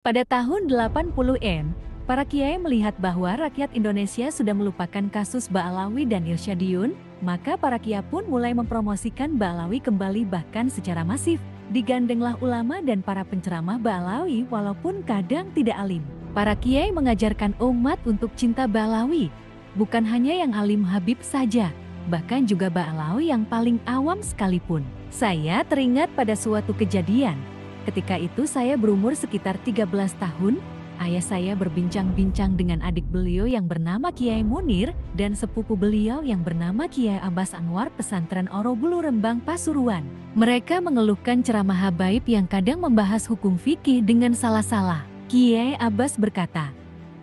Pada tahun 80-an, para kiai melihat bahwa rakyat Indonesia sudah melupakan kasus Ba'alawi dan Irsyadiun, maka para kiai pun mulai mempromosikan Ba'alawi kembali bahkan secara masif. Digandenglah ulama dan para penceramah Ba'alawi walaupun kadang tidak alim. Para kiai mengajarkan umat untuk cinta Ba'alawi, bukan hanya yang alim Habib saja, bahkan juga Ba'alawi yang paling awam sekalipun. Saya teringat pada suatu kejadian. Ketika itu saya berumur sekitar 13 tahun, ayah saya berbincang-bincang dengan adik beliau yang bernama Kiai Munir dan sepupu beliau yang bernama Kiai Abbas Anwar pesantren Orobulu Rembang Pasuruan. Mereka mengeluhkan ceramah habaib yang kadang membahas hukum fikih dengan salah-salah. Kiai Abbas berkata,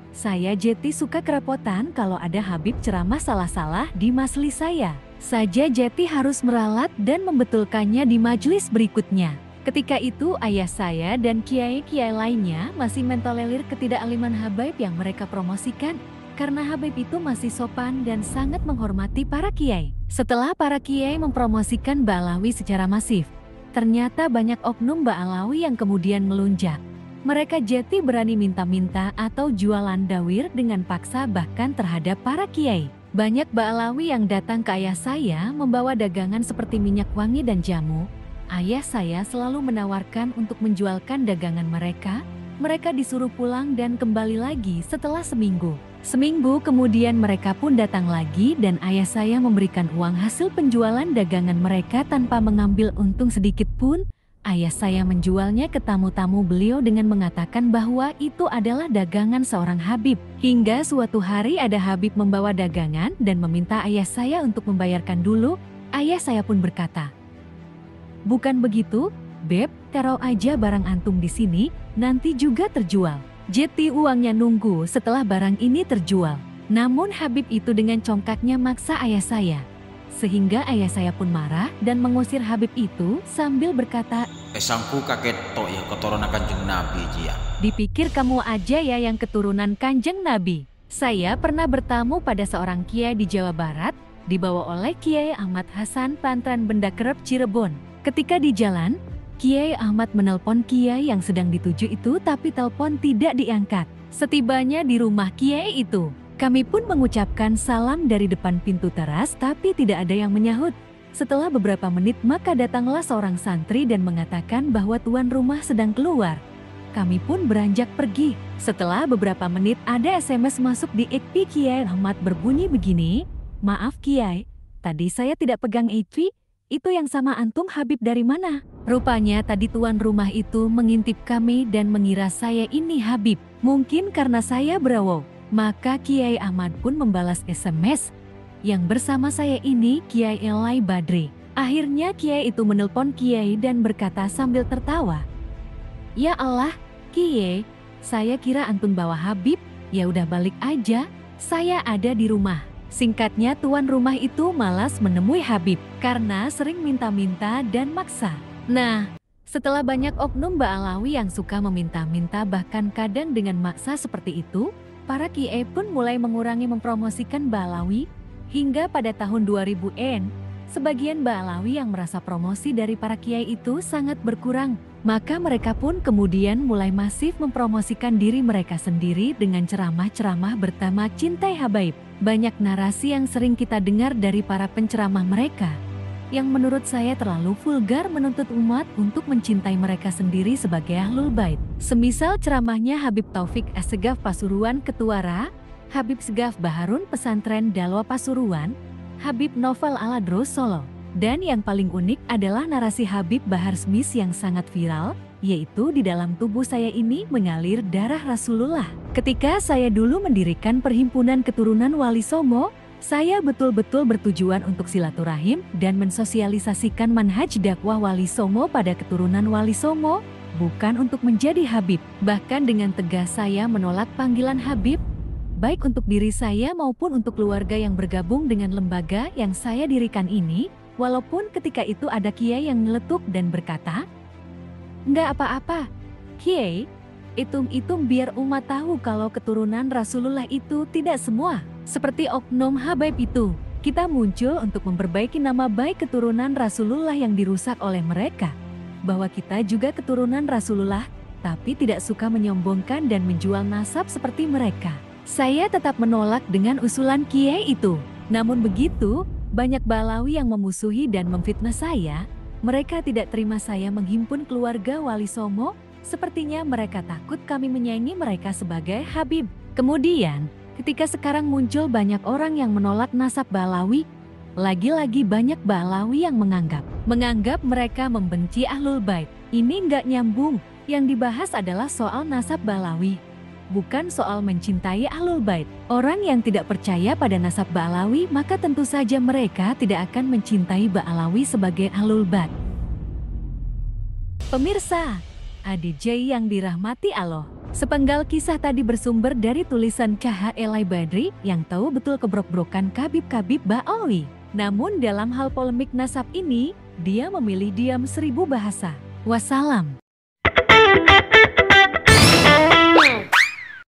"Saya Jeti suka kerepotan kalau ada habib ceramah salah-salah di majelis saya. Saja Jeti harus meralat dan membetulkannya di majelis berikutnya." Ketika itu ayah saya dan kiai-kiai lainnya masih mentolerir ketidakaliman habaib yang mereka promosikan karena habaib itu masih sopan dan sangat menghormati para kiai. Setelah para kiai mempromosikan Ba'alawi secara masif, ternyata banyak oknum Ba'alawi yang kemudian melunjak. Mereka Jeti berani minta-minta atau jualan dawir dengan paksa bahkan terhadap para kiai. Banyak Ba'alawi yang datang ke ayah saya membawa dagangan seperti minyak wangi dan jamu. Ayah saya selalu menawarkan untuk menjualkan dagangan mereka. Mereka disuruh pulang dan kembali lagi setelah seminggu. Seminggu kemudian mereka pun datang lagi dan ayah saya memberikan uang hasil penjualan dagangan mereka tanpa mengambil untung sedikit pun. Ayah saya menjualnya ke tamu-tamu beliau dengan mengatakan bahwa itu adalah dagangan seorang habib. Hingga suatu hari ada habib membawa dagangan dan meminta ayah saya untuk membayarkan dulu. Ayah saya pun berkata, "Bukan begitu, Beb, taruh aja barang antum di sini, nanti juga terjual." Jeti uangnya nunggu setelah barang ini terjual. Namun Habib itu dengan congkaknya maksa ayah saya. Sehingga ayah saya pun marah dan mengusir Habib itu sambil berkata, "Esangku kaget tok ya keturunan Kanjeng Nabi Jia. Dipikir kamu aja ya yang keturunan Kanjeng Nabi." Saya pernah bertamu pada seorang kiai di Jawa Barat, dibawa oleh Kiai Ahmad Hasan Pantran Benda Kerep Cirebon. Ketika di jalan, Kiai Ahmad menelpon Kiai yang sedang dituju itu tapi telepon tidak diangkat. Setibanya di rumah Kiai itu, kami pun mengucapkan salam dari depan pintu teras tapi tidak ada yang menyahut. Setelah beberapa menit maka datanglah seorang santri dan mengatakan bahwa tuan rumah sedang keluar. Kami pun beranjak pergi. Setelah beberapa menit ada SMS masuk di HP Kiai Ahmad berbunyi begini, "Maaf Kiai, tadi saya tidak pegang HP. Itu yang sama antum Habib dari mana?" Rupanya tadi tuan rumah itu mengintip kami dan mengira saya ini Habib. Mungkin karena saya berawal, maka Kiai Ahmad pun membalas SMS. Yang bersama saya ini Kiai Elai Badri. Akhirnya Kiai itu menelpon Kiai dan berkata sambil tertawa, "Ya Allah, Kiai, saya kira antum bawa Habib, ya udah balik aja, saya ada di rumah." Singkatnya tuan rumah itu malas menemui Habib karena sering minta-minta dan maksa. Nah, setelah banyak oknum Ba'alawi yang suka meminta-minta bahkan kadang dengan maksa seperti itu, para kiai pun mulai mengurangi mempromosikan Ba'alawi. Hingga pada tahun 2000-an, sebagian Ba'alawi yang merasa promosi dari para kiai itu sangat berkurang. Maka mereka pun kemudian mulai masif mempromosikan diri mereka sendiri dengan ceramah-ceramah bertema Cintai Habaib. Banyak narasi yang sering kita dengar dari para penceramah mereka, yang menurut saya terlalu vulgar menuntut umat untuk mencintai mereka sendiri sebagai Ahlul Bait. Semisal ceramahnya Habib Taufik Assegaf Pasuruan Ketuara, Habib Segaf Baharun Pesantren Dalwa Pasuruan, Habib Novel Aladros Solo. Dan yang paling unik adalah narasi Habib Bahar Smith yang sangat viral, yaitu di dalam tubuh saya ini mengalir darah Rasulullah. Ketika saya dulu mendirikan Perhimpunan Keturunan Wali Songo, saya betul-betul bertujuan untuk silaturahim dan mensosialisasikan manhaj dakwah Wali Songo pada keturunan Wali Songo, bukan untuk menjadi Habib. Bahkan dengan tegas saya menolak panggilan Habib, baik untuk diri saya maupun untuk keluarga yang bergabung dengan lembaga yang saya dirikan ini. Walaupun ketika itu ada kiai yang nyeletuk dan berkata, "Nggak apa-apa, Kiai, hitung-hitung biar umat tahu kalau keturunan Rasulullah itu tidak semua seperti oknum habaib itu. Kita muncul untuk memperbaiki nama baik keturunan Rasulullah yang dirusak oleh mereka. Bahwa kita juga keturunan Rasulullah, tetapi tidak suka menyombongkan dan menjual nasab seperti mereka. Saya tetap menolak dengan usulan kiai itu. Namun begitu, banyak Balawi yang memusuhi dan memfitnah saya. Mereka tidak terima saya menghimpun keluarga Wali Songo. Sepertinya mereka takut kami menyaingi mereka sebagai Habib. Kemudian, ketika sekarang muncul banyak orang yang menolak nasab Balawi, lagi-lagi banyak Balawi yang menganggap mereka membenci Ahlul Bait. Ini nggak nyambung. Yang dibahas adalah soal nasab Balawi, bukan soal mencintai Ahlul Bait. Orang yang tidak percaya pada nasab Ba'alawi, maka tentu saja mereka tidak akan mencintai Ba'alawi sebagai Ahlul Bait. Pemirsa, ADJ yang dirahmati Allah, sepenggal kisah tadi bersumber dari tulisan K.H. Elai Badri yang tahu betul kebrok-brokan Kabib-Kabib Ba'alawi. Namun dalam hal polemik nasab ini, dia memilih diam 1000 bahasa. Wassalam.